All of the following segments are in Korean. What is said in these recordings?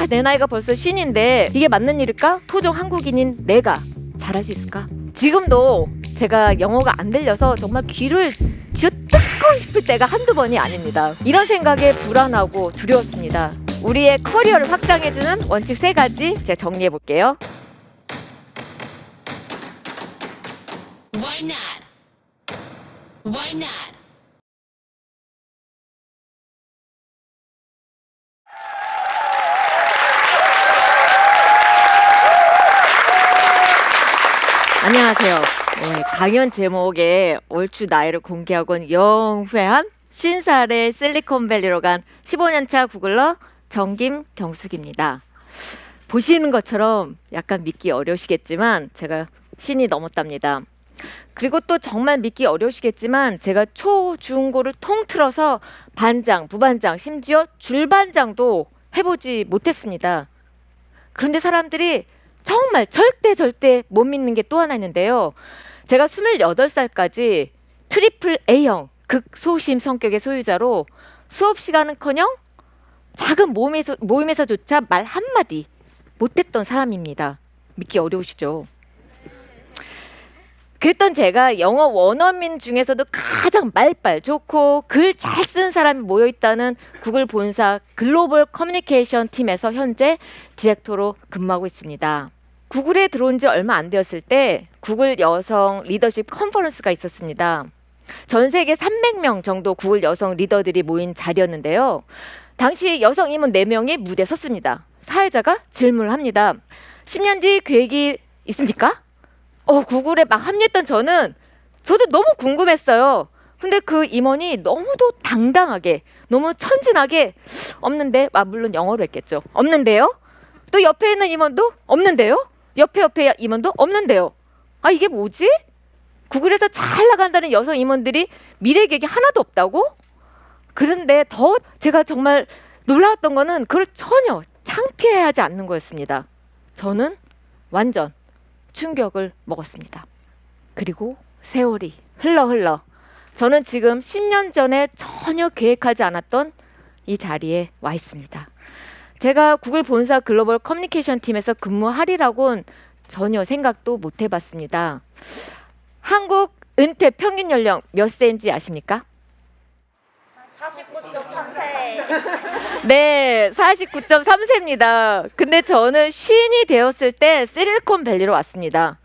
내 나이가 벌써 쉰인데 이게 맞는 일일까? 토종 한국인인 내가 잘할 수 있을까? 지금도 제가 영어가 안 들려서 정말 귀를 쥐어뜯고 싶을 때가 한두 번이 아닙니다. 이런 생각에 불안하고 두려웠습니다. 우리의 커리어를 확장해주는 원칙 3가지 제가 정리해 볼게요. Why not? Why not? 안녕하세요. 네, 강연 제목에 얼추 나이를 공개하곤 영회한 50살의 실리콘밸리로 간 15년차 구글러 정김경숙입니다. 보시는 것처럼 약간 믿기 어려우시겠지만 제가 50이 넘었답니다. 그리고 또 정말 믿기 어려우시겠지만 제가 초, 중, 고를 통틀어서 반장, 부반장, 심지어 줄반장도 해보지 못했습니다. 그런데 사람들이 정말 절대 못 믿는 게 또 하나 있는데요. 제가 28살까지 트리플 A형 극소심 성격의 소유자로 수업 시간은커녕 작은 모임에서조차 말 한마디 못했던 사람입니다. 믿기 어려우시죠? 그랬던 제가 영어 원어민 중에서도 가장 말빨 좋고 글 잘 쓰는 사람이 모여있다는 구글 본사 글로벌 커뮤니케이션 팀에서 현재 디렉터로 근무하고 있습니다. 구글에 들어온 지 얼마 안 되었을 때 구글 여성 리더십 컨퍼런스가 있었습니다. 전 세계 300명 정도 구글 여성 리더들이 모인 자리였는데요. 당시 여성 임원 4명이 무대에 섰습니다. 사회자가 질문을 합니다. 10년 뒤 계획이 있습니까? 구글에 막 합류했던 저도 너무 궁금했어요. 근데 그 임원이 너무도 당당하게, 너무 천진하게 없는데, 물론 영어로 했겠죠. 없는데요? 또 옆에 있는 임원도 없는데요? 옆에 임원도 없는데요? 이게 뭐지? 구글에서 잘 나간다는 여성 임원들이 미래 계획이 하나도 없다고? 그런데 더 제가 정말 놀라웠던 거는 그걸 전혀 창피해하지 않는 거였습니다. 저는 완전 충격을 먹었습니다. 그리고 세월이 흘러 저는 지금 10년 전에 전혀 계획하지 않았던 이 자리에 와 있습니다. 제가 구글 본사 글로벌 커뮤니케이션 팀에서 근무하리라고는 전혀 생각도 못 해봤습니다. 한국 은퇴 평균 연령 몇 세인지 아십니까? 49.3세. 네, 49.3세입니다. 근데 저는 쉰이 되었을 때 실리콘밸리로 왔습니다.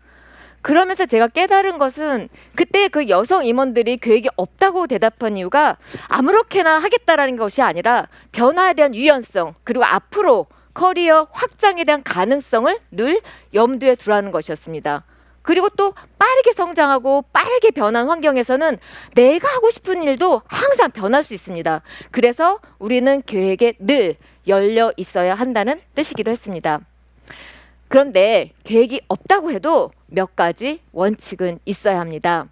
그러면서 제가 깨달은 것은 그때 그 여성 임원들이 계획이 없다고 대답한 이유가 아무렇게나 하겠다라는 것이 아니라 변화에 대한 유연성, 그리고 앞으로 커리어 확장에 대한 가능성을 늘 염두에 두라는 것이었습니다. 그리고 또 빠르게 성장하고 빠르게 변한 환경에서는 내가 하고 싶은 일도 항상 변할 수 있습니다. 그래서 우리는 계획에 늘 열려 있어야 한다는 뜻이기도 했습니다. 그런데 계획이 없다고 해도 몇 가지 원칙은 있어야 합니다.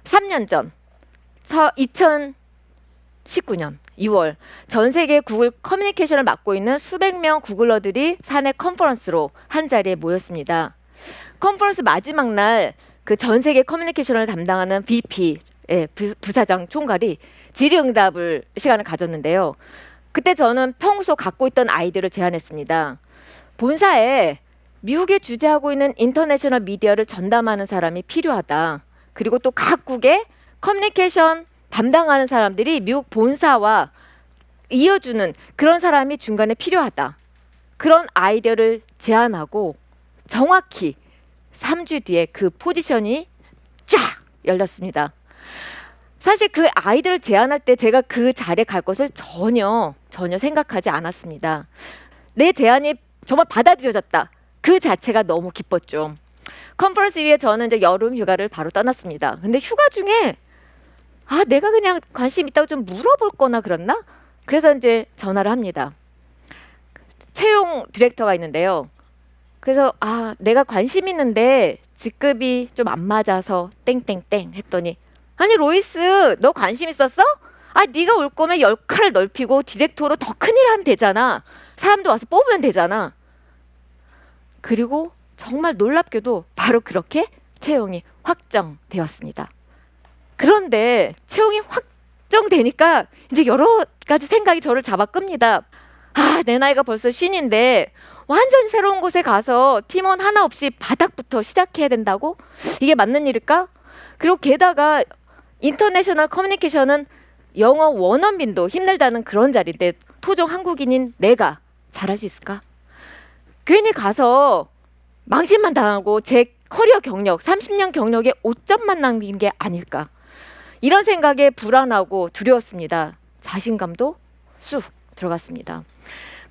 3년 전, 2019년 2월 전 세계 구글 커뮤니케이션을 맡고 있는 수백 명 구글러들이 사내 컨퍼런스로 한 자리에 모였습니다. 컨퍼런스 마지막 날 그 전 세계 커뮤니케이션을 담당하는 VP, 부사장 총괄이 질의응답을 시간을 가졌는데요. 그때 저는 평소 갖고 있던 아이디어를 제안했습니다. 본사에 미국에 주재하고 있는 인터내셔널 미디어를 전담하는 사람이 필요하다. 그리고 또 각국의 커뮤니케이션 담당하는 사람들이 미국 본사와 이어주는 그런 사람이 중간에 필요하다. 그런 아이디어를 제안하고 정확히 3주 뒤에 그 포지션이 쫙 열렸습니다. 사실 그 아이디어를 제안할 때 제가 그 자리에 갈 것을 전혀 생각하지 않았습니다. 내 제안이 정말 받아들여졌다. 그 자체가 너무 기뻤죠. 컨퍼런스 이후에 저는 이제 여름 휴가를 바로 떠났습니다. 근데 휴가 중에 내가 그냥 관심 있다고 좀 물어볼 거나 그랬나? 그래서 이제 전화를 합니다. 채용 디렉터가 있는데요. 그래서 내가 관심 있는데 직급이 좀 안 맞아서 땡땡땡 했더니 아니 로이스 너 관심 있었어? 네가 올 거면 역할을 넓히고 디렉터로 더 큰일 하면 되잖아. 사람도 와서 뽑으면 되잖아. 그리고 정말 놀랍게도 바로 그렇게 채용이 확정되었습니다. 그런데 채용이 확정되니까 이제 여러 가지 생각이 저를 잡아 끕니다. 내 나이가 벌써 쉰인데 완전 새로운 곳에 가서 팀원 하나 없이 바닥부터 시작해야 된다고? 이게 맞는 일일까? 그리고 게다가 인터내셔널 커뮤니케이션은 영어 원어민도 힘들다는 그런 자리인데 토종 한국인인 내가 잘할 수 있을까? 괜히 가서 망신만 당하고 제 커리어 경력, 30년 경력에 5점만 남긴 게 아닐까? 이런 생각에 불안하고 두려웠습니다. 자신감도 쑥 들어갔습니다.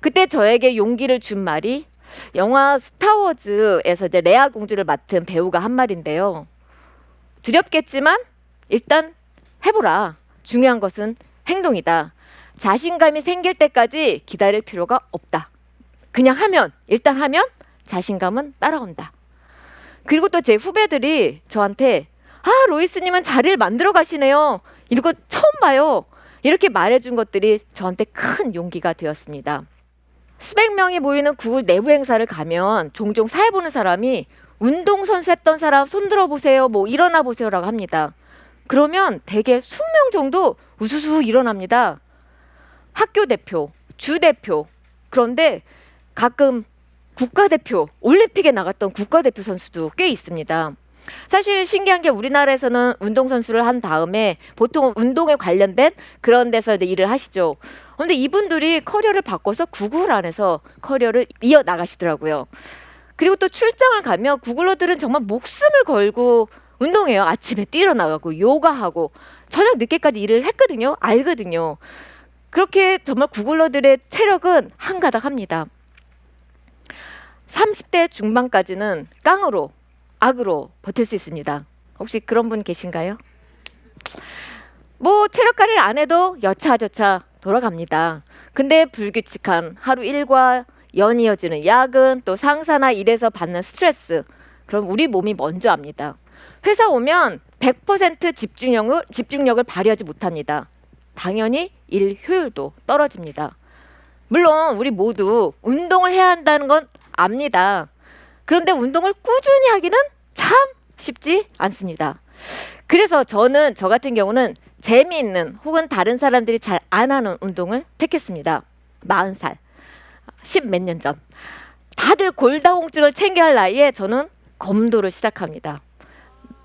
그때 저에게 용기를 준 말이 영화 스타워즈에서 이제 레아 공주를 맡은 배우가 한 말인데요. 두렵겠지만 일단 해보라. 중요한 것은 행동이다. 자신감이 생길 때까지 기다릴 필요가 없다. 그냥 하면, 일단 하면 자신감은 따라온다. 그리고 또 제 후배들이 저한테 로이스님은 자리를 만들어 가시네요. 이거 처음 봐요. 이렇게 말해준 것들이 저한테 큰 용기가 되었습니다. 수백 명이 모이는 구글 내부 행사를 가면 종종 사회 보는 사람이 운동선수 했던 사람 손들어 보세요. 뭐 일어나 보세요라고 합니다. 그러면 대개 20명 정도 우수수 일어납니다. 학교 대표, 주 대표. 그런데 가끔 국가대표, 올림픽에 나갔던 국가대표 선수도 꽤 있습니다. 사실 신기한 게 우리나라에서는 운동선수를 한 다음에 보통 운동에 관련된 그런 데서 이제 일을 하시죠. 그런데 이분들이 커리어를 바꿔서 구글 안에서 커리어를 이어나가시더라고요. 그리고 또 출장을 가면 구글러들은 정말 목숨을 걸고 운동해요. 아침에 뛰러 나가고 요가하고 저녁 늦게까지 일을 했거든요. 알거든요. 그렇게 정말 구글러들의 체력은 한가닥합니다. 30대 중반까지는 깡으로 악으로 버틸 수 있습니다. 혹시 그런 분 계신가요? 뭐 체력 관리를 안 해도 여차저차 돌아갑니다. 근데 불규칙한 하루 일과 연이어지는 야근, 또 상사나 일에서 받는 스트레스, 그럼 우리 몸이 먼저 압니다. 회사 오면 100% 집중력을 발휘하지 못합니다. 당연히 일 효율도 떨어집니다. 물론 우리 모두 운동을 해야 한다는 건 압니다. 그런데 운동을 꾸준히 하기는 참 쉽지 않습니다. 그래서 저 같은 경우는 재미있는 혹은 다른 사람들이 잘 안 하는 운동을 택했습니다. 40살, 10 몇 년 전. 다들 골다공증을 챙겨야 할 나이에 저는 검도를 시작합니다.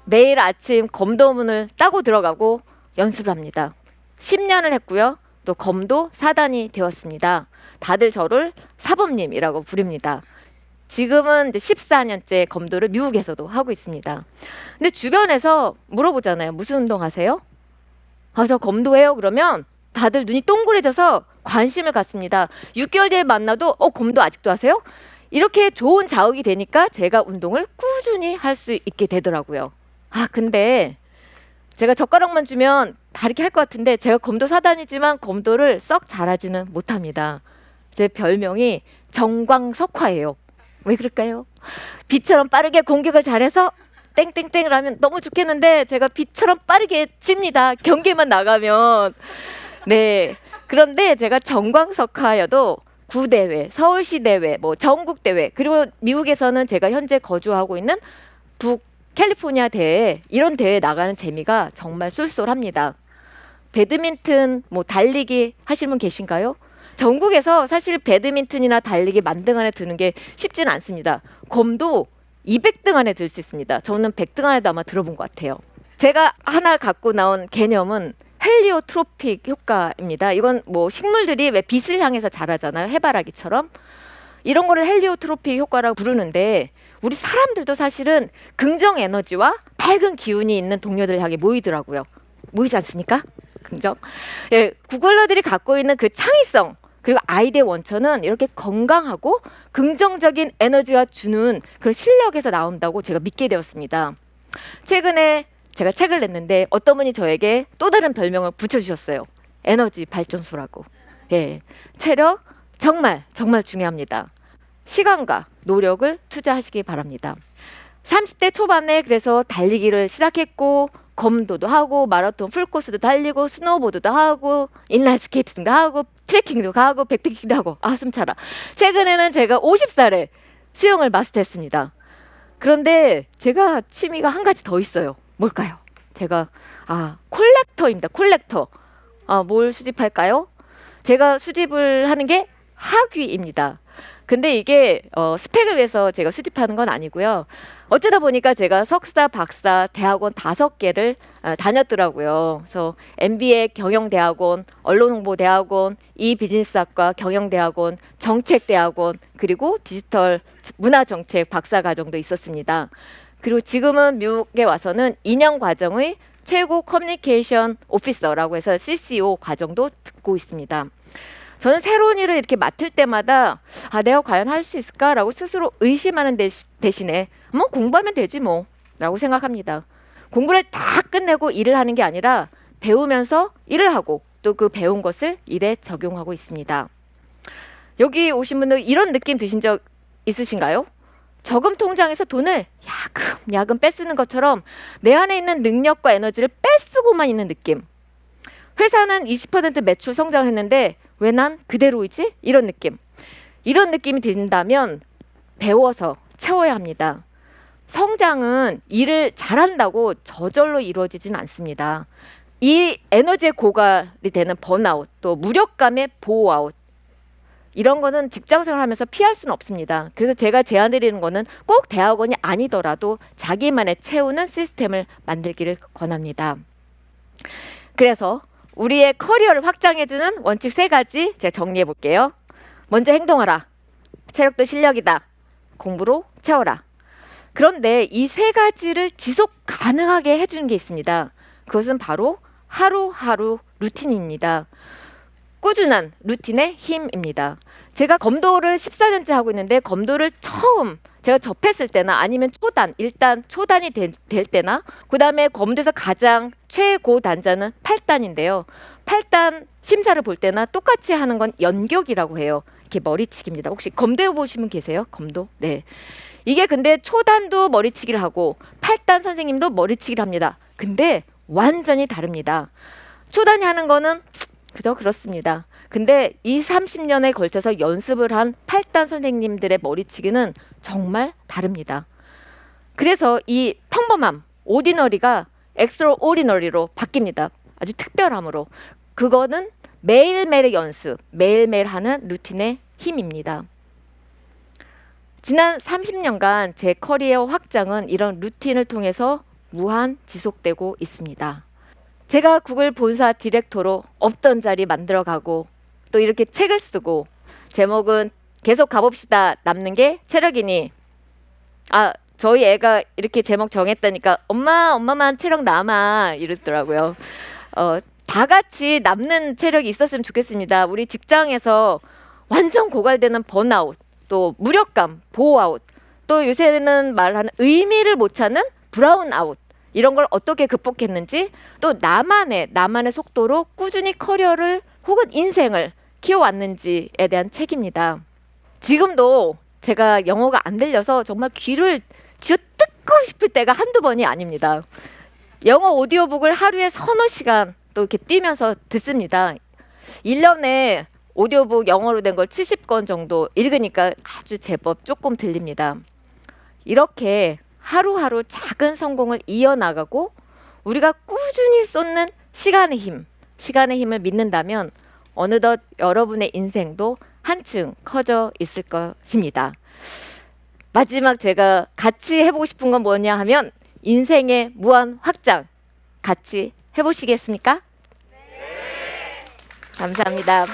매일 아침 검도문을 따고 들어가고 연습을 합니다. 10년을 했고요. 또 검도 4단이 되었습니다. 다들 저를 사범님이라고 부릅니다. 지금은 이제 14년째 검도를 미국에서도 하고 있습니다. 근데 주변에서 물어보잖아요. 무슨 운동 하세요? 저 검도해요. 그러면 다들 눈이 동그래져서 관심을 갖습니다. 6개월 뒤에 만나도 검도 아직도 하세요? 이렇게 좋은 자극이 되니까 제가 운동을 꾸준히 할 수 있게 되더라고요. 근데 제가 젓가락만 주면 다 이렇게 할 것 같은데 제가 검도 4단이지만 검도를 썩 잘하지는 못합니다. 제 별명이 정광석화예요. 왜 그럴까요? 빛처럼 빠르게 공격을 잘해서 땡땡땡을 하면 너무 좋겠는데 제가 빛처럼 빠르게 칩니다. 경기만 나가면. 네. 그런데 제가 정광석화여도 구대회, 서울시 대회, 뭐 전국 대회, 그리고 미국에서는 제가 현재 거주하고 있는 북캘리포니아 대회, 이런 대회 나가는 재미가 정말 쏠쏠합니다. 배드민턴, 뭐 달리기 하시는 분 계신가요? 전국에서 사실 배드민턴이나 달리기 만등 안에 드는 게 쉽지는 않습니다. 검도 200등 안에 들 수 있습니다. 저는 100등 안에도 아마 들어본 것 같아요. 제가 하나 갖고 나온 개념은 헬리오트로픽 효과입니다. 이건 뭐 식물들이 왜 빛을 향해서 자라잖아요. 해바라기처럼. 이런 거를 헬리오트로픽 효과라고 부르는데 우리 사람들도 사실은 긍정 에너지와 밝은 기운이 있는 동료들 향해 모이더라고요. 모이지 않습니까? 긍정. 예, 구글러들이 갖고 있는 그 창의성 그리고 아이디어 원천은 이렇게 건강하고 긍정적인 에너지가 주는 그런 실력에서 나온다고 제가 믿게 되었습니다. 최근에 제가 책을 냈는데 어떤 분이 저에게 또 다른 별명을 붙여주셨어요. 에너지 발전소라고. 예, 체력 정말 중요합니다. 시간과 노력을 투자하시기 바랍니다. 30대 초반에 그래서 달리기를 시작했고 검도도 하고 마라톤 풀코스도 달리고 스노우보드도 하고 인라인 스케이팅도 하고 트레킹도 가고 백패킹도 하고 숨차라. 최근에는 제가 50살에 수영을 마스터했습니다. 그런데 제가 취미가 한 가지 더 있어요. 뭘까요? 제가 콜렉터입니다. 콜렉터. 뭘 수집할까요? 제가 수집을 하는 게 학위입니다. 근데 이게 스펙을 위해서 제가 수집하는 건 아니고요. 어쩌다 보니까 제가 석사, 박사, 대학원 5개를 다녔더라고요. 그래서 MBA 경영대학원, 언론홍보대학원, 이비즈니스학과 경영대학원, 정책대학원, 그리고 디지털 문화정책 박사과정도 있었습니다. 그리고 지금은 미국에 와서는 2년 과정의 최고 커뮤니케이션 오피서라고 해서 CCO 과정도 듣고 있습니다. 저는 새로운 일을 이렇게 맡을 때마다 내가 과연 할 수 있을까라고 스스로 의심하는 대신에 뭐 공부하면 되지 뭐 라고 생각합니다. 공부를 다 끝내고 일을 하는 게 아니라 배우면서 일을 하고 또 그 배운 것을 일에 적용하고 있습니다. 여기 오신 분들 이런 느낌 드신 적 있으신가요? 저금 통장에서 돈을 야금야금 빼쓰는 것처럼 내 안에 있는 능력과 에너지를 빼쓰고만 있는 느낌. 회사는 20% 매출 성장을 했는데 왜 난 그대로이지? 이런 느낌. 이런 느낌이 든다면 배워서 채워야 합니다. 성장은 일을 잘한다고 저절로 이루어지진 않습니다. 이 에너지의 고갈이 되는 번아웃, 또 무력감의 보호아웃, 이런 거는 직장생활 하면서 피할 수는 없습니다. 그래서 제가 제안드리는 거는 꼭 대학원이 아니더라도 자기만의 채우는 시스템을 만들기를 권합니다. 그래서 우리의 커리어를 확장해주는 원칙 3가지 제가 정리해 볼게요. 먼저 행동하라. 체력도 실력이다. 공부로 채워라. 그런데 이 3가지를 지속 가능하게 해주는 게 있습니다. 그것은 바로 하루하루 루틴입니다. 꾸준한 루틴의 힘입니다. 제가 검도를 14년째 하고 있는데 검도를 처음 제가 접했을 때나 아니면 일단 초단이 될 때나 그 다음에 검도에서 가장 최고 단자는 8단인데요. 8단 심사를 볼 때나 똑같이 하는 건 연격이라고 해요. 이렇게 머리치기입니다. 혹시 검도 해보신 분 계세요? 검도? 네. 이게 근데 초단도 머리치기를 하고 8단 선생님도 머리치기를 합니다. 근데 완전히 다릅니다. 초단이 하는 거는 그저 그렇습니다. 근데 이 30년에 걸쳐서 연습을 한 8단 선생님들의 머리치기는 정말 다릅니다. 그래서 이 평범함, 오디너리가 엑스트라오디너리로 바뀝니다. 아주 특별함으로. 그거는 매일매일의 연습, 매일매일 하는 루틴의 힘입니다. 지난 30년간 제 커리어 확장은 이런 루틴을 통해서 무한 지속되고 있습니다. 제가 구글 본사 디렉터로 없던 자리 만들어가고 또 이렇게 책을 쓰고 제목은 계속 가봅시다. 남는 게 체력이니. 저희 애가 이렇게 제목 정했다니까 엄마만 체력 남아 이러더라고요. 다 같이 남는 체력이 있었으면 좋겠습니다. 우리 직장에서 완전 고갈되는 번아웃, 또 무력감, 보호아웃, 또 요새는 말하는 의미를 못 찾는 브라운아웃, 이런 걸 어떻게 극복했는지, 또 나만의 속도로 꾸준히 커리어를 혹은 인생을 키워왔는지에 대한 책입니다. 지금도 제가 영어가 안 들려서 정말 귀를 쥐어뜯고 싶을 때가 한두 번이 아닙니다. 영어 오디오북을 하루에 서너 시간 또 이렇게 뛰면서 듣습니다. 1년에 오디오북 영어로 된 걸 70권 정도 읽으니까 아주 제법 조금 들립니다. 이렇게 하루하루 작은 성공을 이어나가고 우리가 꾸준히 쏟는 시간의 힘을 믿는다면 어느덧 여러분의 인생도 한층 커져 있을 것입니다. 마지막 제가 같이 해보고 싶은 건 뭐냐 하면 인생의 무한 확장 같이 해보시겠습니까? 네. 감사합니다.